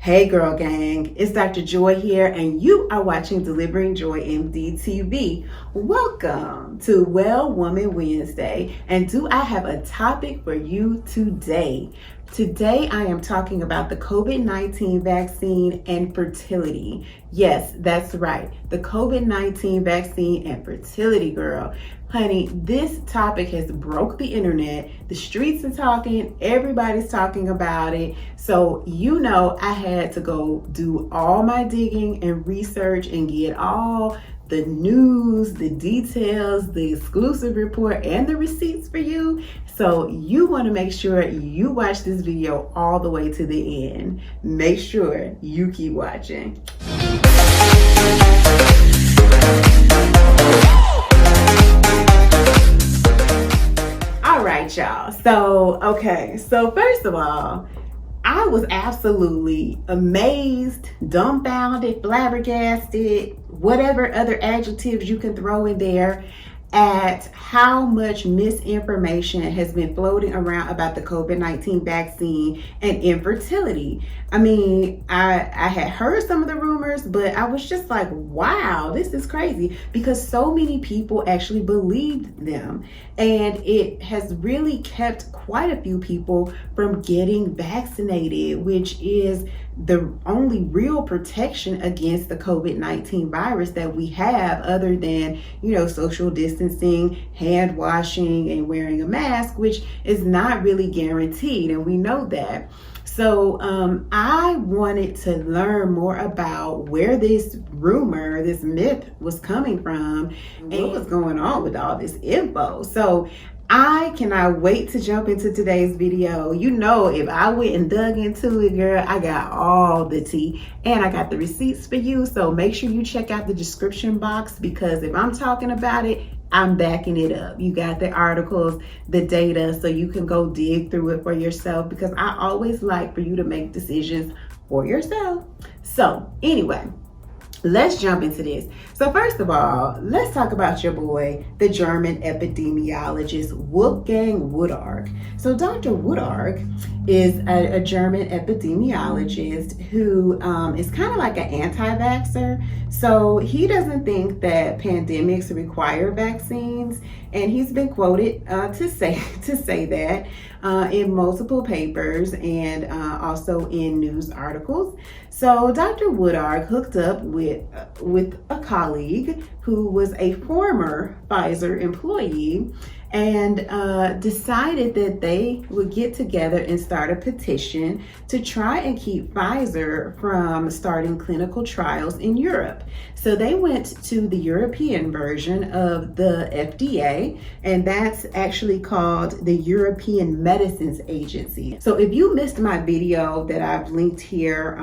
Hey girl gang, it's Dr. Joy here and you are watching Delivering Joy MD TV. Welcome to Well Woman Wednesday, and do I have a topic for you today? Today I am talking about the COVID-19 vaccine and fertility. Yes, that's right, the COVID-19 vaccine and fertility, girl. Honey, this topic has broke the internet. The streets are talking, everybody's talking about it. So, you know, I had to go do all my digging and research and get all the news, the details, the exclusive report, and the receipts for you. So you want to make sure you watch this video all the way to the end. Make sure you keep watching. All right, y'all. So first of all, I was absolutely amazed, dumbfounded, flabbergasted, whatever other adjectives you can throw in there, at how much misinformation has been floating around about the COVID-19 vaccine and infertility. I mean, I had heard some of the rumors, but I was just like, wow, this is crazy, because so many people actually believed them. And it has really kept quite a few people from getting vaccinated, which is the only real protection against the COVID-19 virus that we have, other than, you know, social distancing, hand washing, and wearing a mask, which is not really guaranteed, and we know that. So I wanted to learn more about where this rumor, this myth was coming from, and what was going on with all this info. So I cannot wait to jump into today's video. You know, if I went and dug into it, girl, I got all the tea and I got the receipts for you. So make sure you check out the description box, because if I'm talking about it, I'm backing it up. You got the articles, the data, so you can go dig through it for yourself, because I always like for you to make decisions for yourself. So anyway, let's jump into this. So first of all, let's talk about your boy, the German epidemiologist Wolfgang Wodarg. So Dr. Wodarg is a German epidemiologist who is kind of like an anti-vaxxer. So he doesn't think that pandemics require vaccines, and he's been quoted to say that in multiple papers and also in news articles. So Dr. Wodarg hooked up with a colleague who was a former Pfizer employee, and decided that they would get together and start a petition to try and keep Pfizer from starting clinical trials in Europe. So they went to the European version of the FDA, and that's actually called the European Medicines Agency. So if you missed my video that I've linked here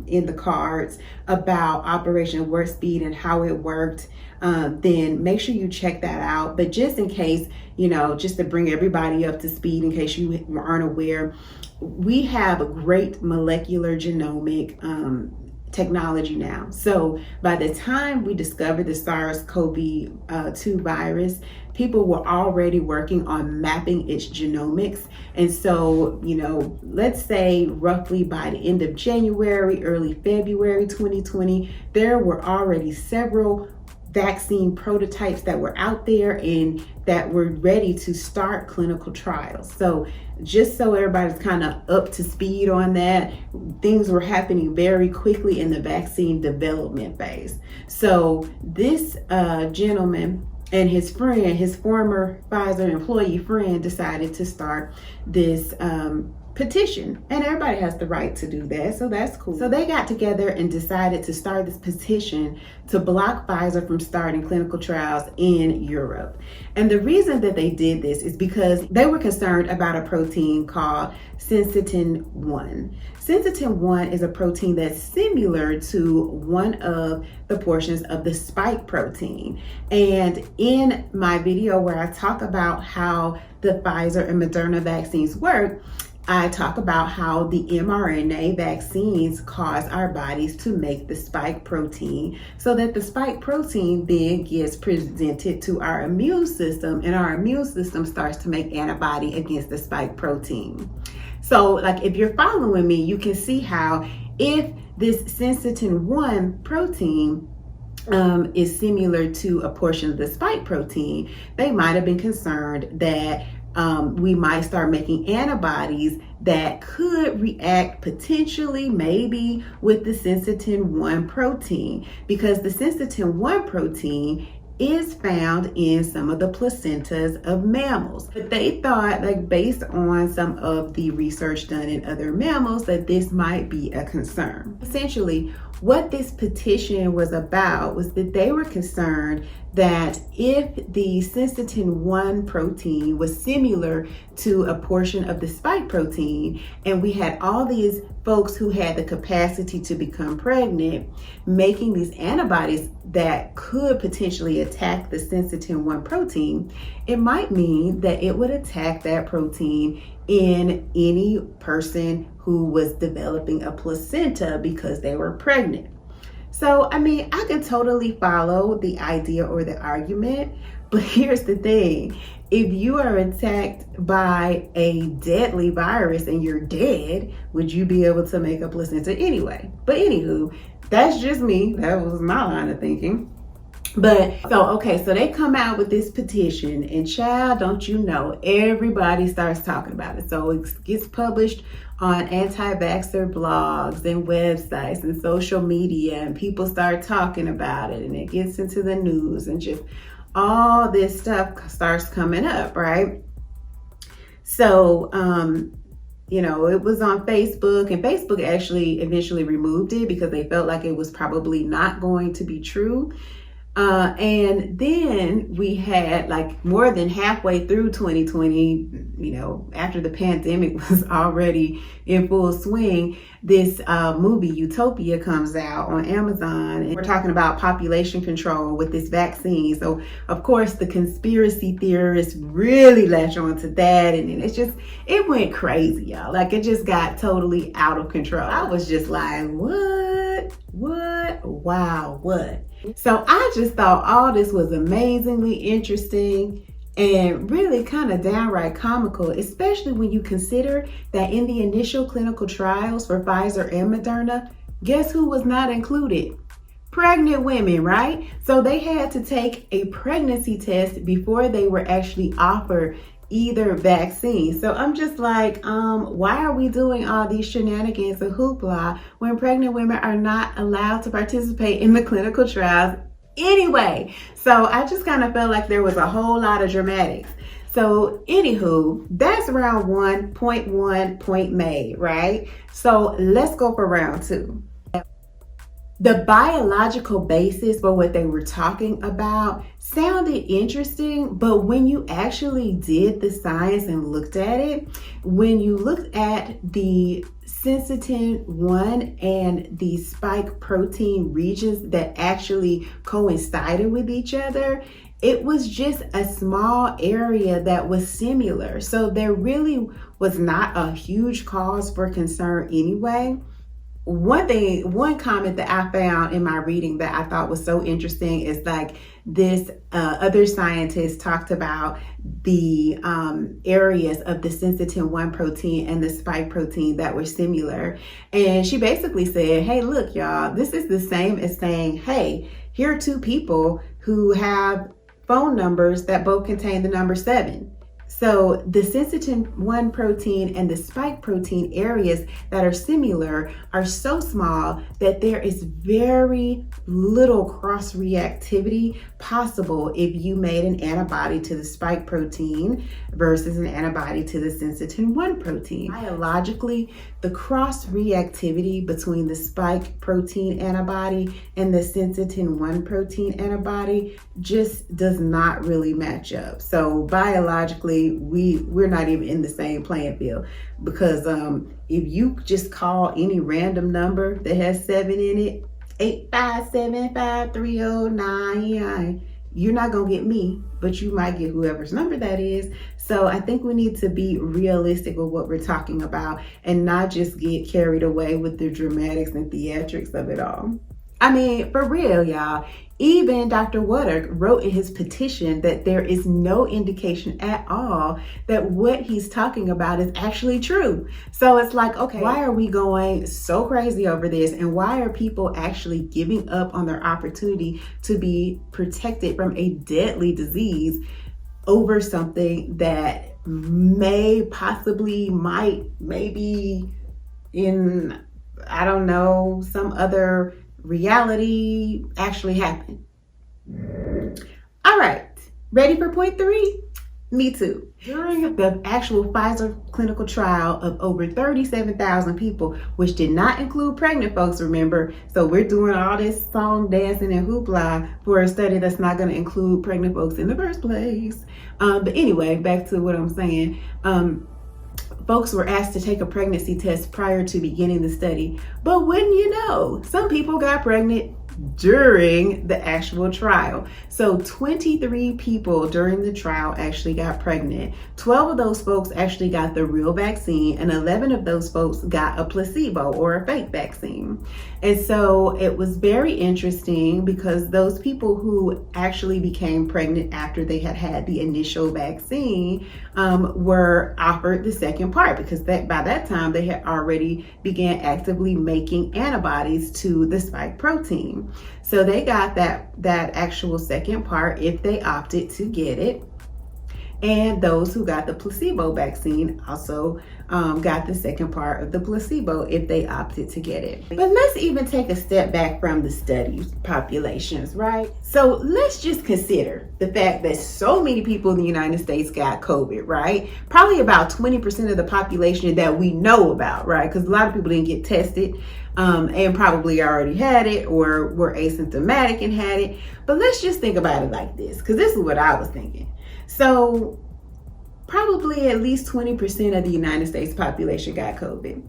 in the cards about Operation Warp Speed and how it worked, then make sure you check that out. But just in case, you know, just to bring everybody up to speed, in case you aren't aware, we have a great molecular genomic technology now. So by the time we discovered the SARS-CoV-2 virus, people were already working on mapping its genomics. And so, you know, let's say roughly by the end of January, early February 2020, there were already several vaccine prototypes that were out there and that were ready to start clinical trials. So just so everybody's kind of up to speed on that, things were happening very quickly in the vaccine development phase. So this gentleman and his friend, his former Pfizer employee friend, decided to start this petition, and everybody has the right to do that, so that's cool. So they got together and decided to start this petition to block Pfizer from starting clinical trials in Europe. And the reason that they did this is because they were concerned about a protein called syncytin-1. Syncytin-1 is a protein that's similar to one of the portions of the spike protein. And in my video where I talk about how the Pfizer and Moderna vaccines work, I talk about how the mRNA vaccines cause our bodies to make the spike protein, so that the spike protein then gets presented to our immune system, and our immune system starts to make antibody against the spike protein. So like if you're following me, you can see how if this syncytin-1 protein is similar to a portion of the spike protein, they might have been concerned that we might start making antibodies that could react potentially maybe with the syncytin-1 protein, because the syncytin-1 protein is found in some of the placentas of mammals. But they thought, like based on some of the research done in other mammals, that this might be a concern. Essentially, what this petition was about was that they were concerned that if the syncytin-1 protein was similar to a portion of the spike protein, and we had all these folks who had the capacity to become pregnant, making these antibodies that could potentially attack the syncytin-1 protein, it might mean that it would attack that protein in any person who was developing a placenta because they were pregnant. So, I mean, I could totally follow the idea or the argument, but here's the thing. If you are attacked by a deadly virus and you're dead, would you be able to make a placenta anyway? But anywho, that's just me. That was my line of thinking. But so they come out with this petition, and child, don't you know, everybody starts talking about it. So it gets published on anti-vaxxer blogs and websites and social media, and people start talking about it, and it gets into the news, and just all this stuff starts coming up, right? So, it was on Facebook, and Facebook actually eventually removed it because they felt like it was probably not going to be true. And then we had, like, more than halfway through 2020, after the pandemic was already in full swing, this movie Utopia comes out on Amazon, and we're talking about population control with this vaccine. So of course the conspiracy theorists really latch on to that, and then it went crazy, y'all. Like, it just got totally out of control. I was just like, what? Wow, what? So I just thought all this was amazingly interesting and really kind of downright comical, especially when you consider that in the initial clinical trials for Pfizer and Moderna, guess who was not included? Pregnant women, right? So they had to take a pregnancy test before they were actually offered either vaccine. So I'm just like, why are we doing all these shenanigans and hoopla when pregnant women are not allowed to participate in the clinical trials anyway? So I just kind of felt like there was a whole lot of dramatics. So anywho, that's round 1, point made, right? So let's go for round 2. The biological basis for what they were talking about sounded interesting, but when you actually did the science and looked at it, when you looked at the syncytin-1 and the spike protein regions that actually coincided with each other, it was just a small area that was similar. So there really was not a huge cause for concern anyway. One comment that I found in my reading that I thought was so interesting is like this other scientist talked about the areas of the syncytin-1 protein and the spike protein that were similar. And she basically said, hey, look, y'all, this is the same as saying, hey, here are two people who have phone numbers that both contain the number 7. So the syncytin-1 protein and the spike protein areas that are similar are so small that there is very little cross-reactivity possible if you made an antibody to the spike protein versus an antibody to the syncytin-1 protein. Biologically, the cross-reactivity between the spike protein antibody and the syncytin-1 protein antibody just does not really match up. So biologically, we're not even in the same playing field, because if you just call any random number that has 7 in it, 8575309, you're not gonna get me, but you might get whoever's number that is. So I think we need to be realistic with what we're talking about and not just get carried away with the dramatics and theatrics of it all. I mean, for real, y'all. Even Dr. Woodard wrote in his petition that there is no indication at all that what he's talking about is actually true. So it's like, okay, why are we going so crazy over this? And why are people actually giving up on their opportunity to be protected from a deadly disease over something that maybe in, I don't know, some other reality actually happen? All right, ready for point 3? Me too. During the actual Pfizer clinical trial of over 37,000 people, which did not include pregnant folks, remember? So we're doing all this song, dancing, and hoopla for a study that's not going to include pregnant folks in the first place. But anyway, back to what I'm saying. Folks were asked to take a pregnancy test prior to beginning the study. But wouldn't you know, some people got pregnant during the actual trial. So 23 people during the trial actually got pregnant. 12 of those folks actually got the real vaccine, and 11 of those folks got a placebo or a fake vaccine. And so it was very interesting because those people who actually became pregnant after they had had the initial vaccine were offered the second part, because by that time they had already began actively making antibodies to the spike protein. So they got that actual second part if they opted to get it. And those who got the placebo vaccine also got the second part of the placebo if they opted to get it. But let's even take a step back from the study populations, right? So let's just consider the fact that so many people in the United States got COVID, right? Probably about 20% of the population that we know about, right? Because a lot of people didn't get tested and probably already had it or were asymptomatic and had it. But let's just think about it like this, because this is what I was thinking. So probably at least 20% of the United States population got COVID.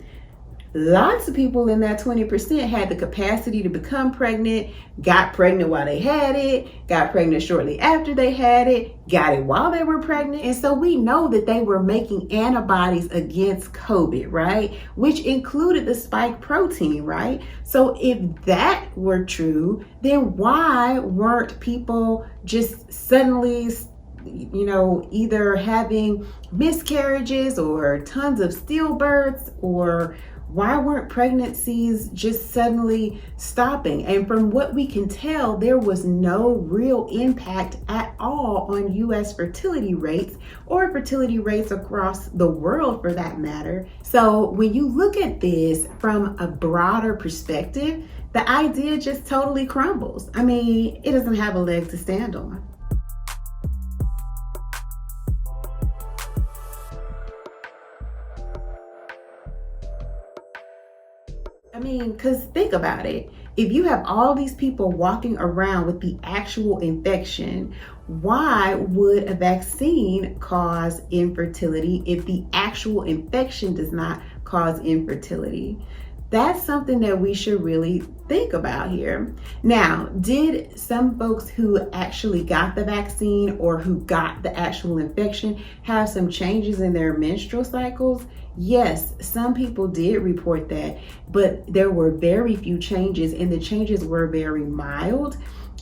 Lots of people in that 20% had the capacity to become pregnant, got pregnant while they had it, got pregnant shortly after they had it, got it while they were pregnant. And so we know that they were making antibodies against COVID, right? Which included the spike protein, right? So if that were true, then why weren't people just suddenly either having miscarriages or tons of stillbirths, or why weren't pregnancies just suddenly stopping? And from what we can tell, there was no real impact at all on U.S. fertility rates or fertility rates across the world for that matter. So when you look at this from a broader perspective, the idea just totally crumbles. I mean, it doesn't have a leg to stand on. I mean, because think about it. If you have all these people walking around with the actual infection, why would a vaccine cause infertility if the actual infection does not cause infertility? That's something that we should really think about here. Now, did some folks who actually got the vaccine or who got the actual infection have some changes in their menstrual cycles? Yes, some people did report that, but there were very few changes, and the changes were very mild.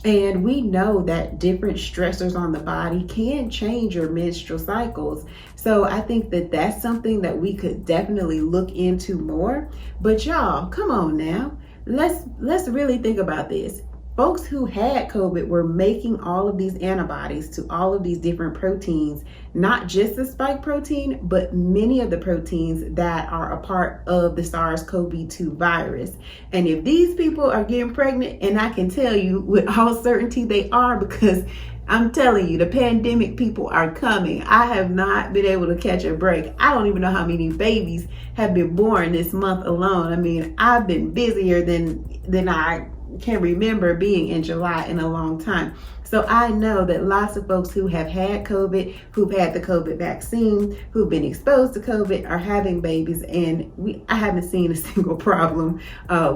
And we know that different stressors on the body can change your menstrual cycles. So I think that that's something that we could definitely look into more. But y'all, come on now. Let's really think about this. Folks who had COVID were making all of these antibodies to all of these different proteins, not just the spike protein, but many of the proteins that are a part of the SARS-CoV-2 virus. And if these people are getting pregnant, and I can tell you with all certainty they are, because I'm telling you, the pandemic people are coming. I have not been able to catch a break. I don't even know how many babies have been born this month alone. I mean, I've been busier than I can remember being in July in a long time. So I know that lots of folks who have had COVID, who've had the COVID vaccine, who've been exposed to COVID are having babies, and I haven't seen a single problem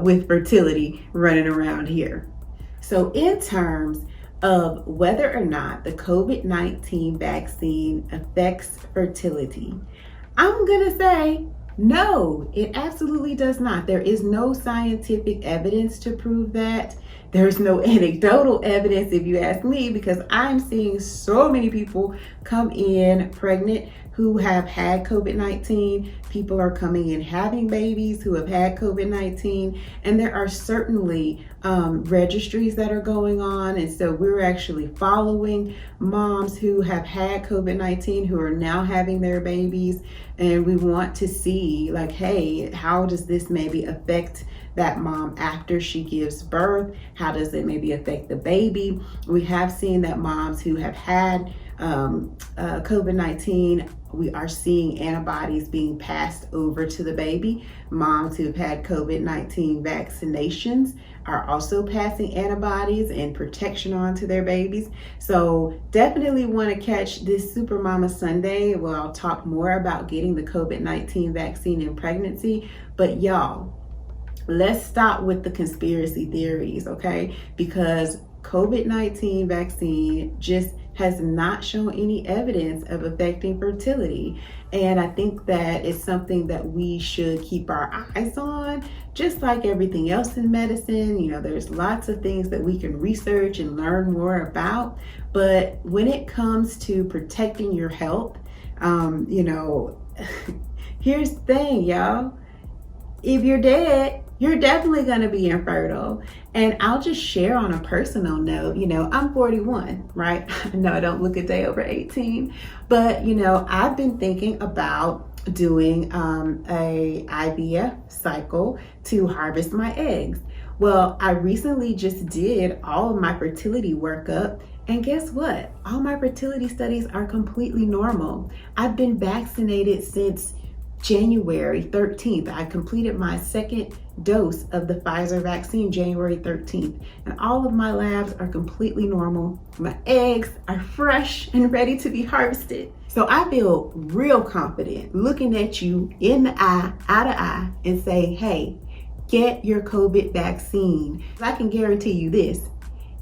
with fertility running around here. So in terms of whether or not the COVID-19 vaccine affects fertility, I'm gonna say No, it absolutely does not. There is no scientific evidence to prove that. There's no anecdotal evidence, if you ask me, because I'm seeing so many people come in pregnant who have had COVID-19. People are coming in having babies who have had COVID-19. And there are certainly registries that are going on. And so we're actually following moms who have had COVID-19 who are now having their babies. And we want to see, like, hey, how does this maybe affect that mom after she gives birth? How does it maybe affect the baby? We have seen that moms who have had COVID-19, we are seeing antibodies being passed over to the baby. Moms who've had COVID-19 vaccinations are also passing antibodies and protection on to their babies. So definitely want to catch this Super Mama Sunday where I'll talk more about getting the COVID-19 vaccine in pregnancy. But y'all, let's stop with the conspiracy theories, okay? Because COVID-19 vaccine just has not shown any evidence of affecting fertility. And I think that it's something that we should keep our eyes on, just like everything else in medicine. You know, there's lots of things that we can research and learn more about. But when it comes to protecting your health, you know, here's the thing, y'all. If you're dead, you're definitely going to be infertile. And I'll just share on a personal note, you know, I'm 41, right? No, I don't look a day over 18, but you know, I've been thinking about doing a IVF cycle to harvest my eggs. Well, I recently just did all of my fertility workup, and guess what? All my fertility studies are completely normal. I've been vaccinated since January 13th. I completed my second dose of the Pfizer vaccine January 13th, and all of my labs are completely normal. My eggs are fresh and ready to be harvested. So I feel real confident looking at you in the eye, eye to eye, and saying, hey, get your COVID vaccine. I can guarantee you this: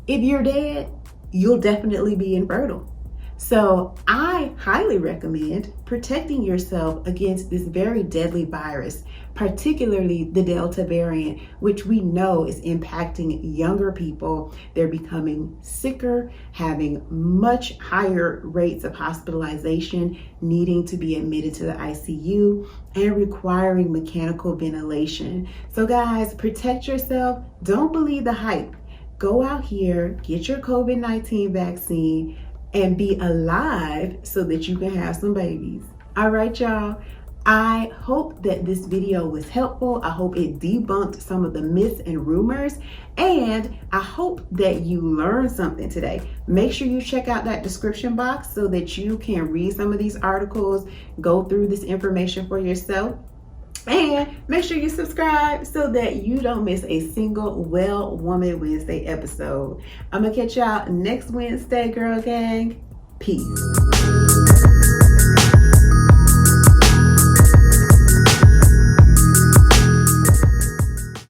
if you're dead, you'll definitely be infertile. So I highly recommend protecting yourself against this very deadly virus, particularly the Delta variant, which we know is impacting younger people. They're becoming sicker, having much higher rates of hospitalization, needing to be admitted to the ICU, and requiring mechanical ventilation. So guys, protect yourself. Don't believe the hype. Go out here, get your COVID-19 vaccine, and be alive so that you can have some babies. All right, y'all. I hope that this video was helpful. I hope it debunked some of the myths and rumors, and I hope that you learned something today. Make sure you check out that description box so that you can read some of these articles, go through this information for yourself. And make sure you subscribe so that you don't miss a single Well Woman Wednesday episode. I'm gonna catch y'all next Wednesday, girl gang. Peace.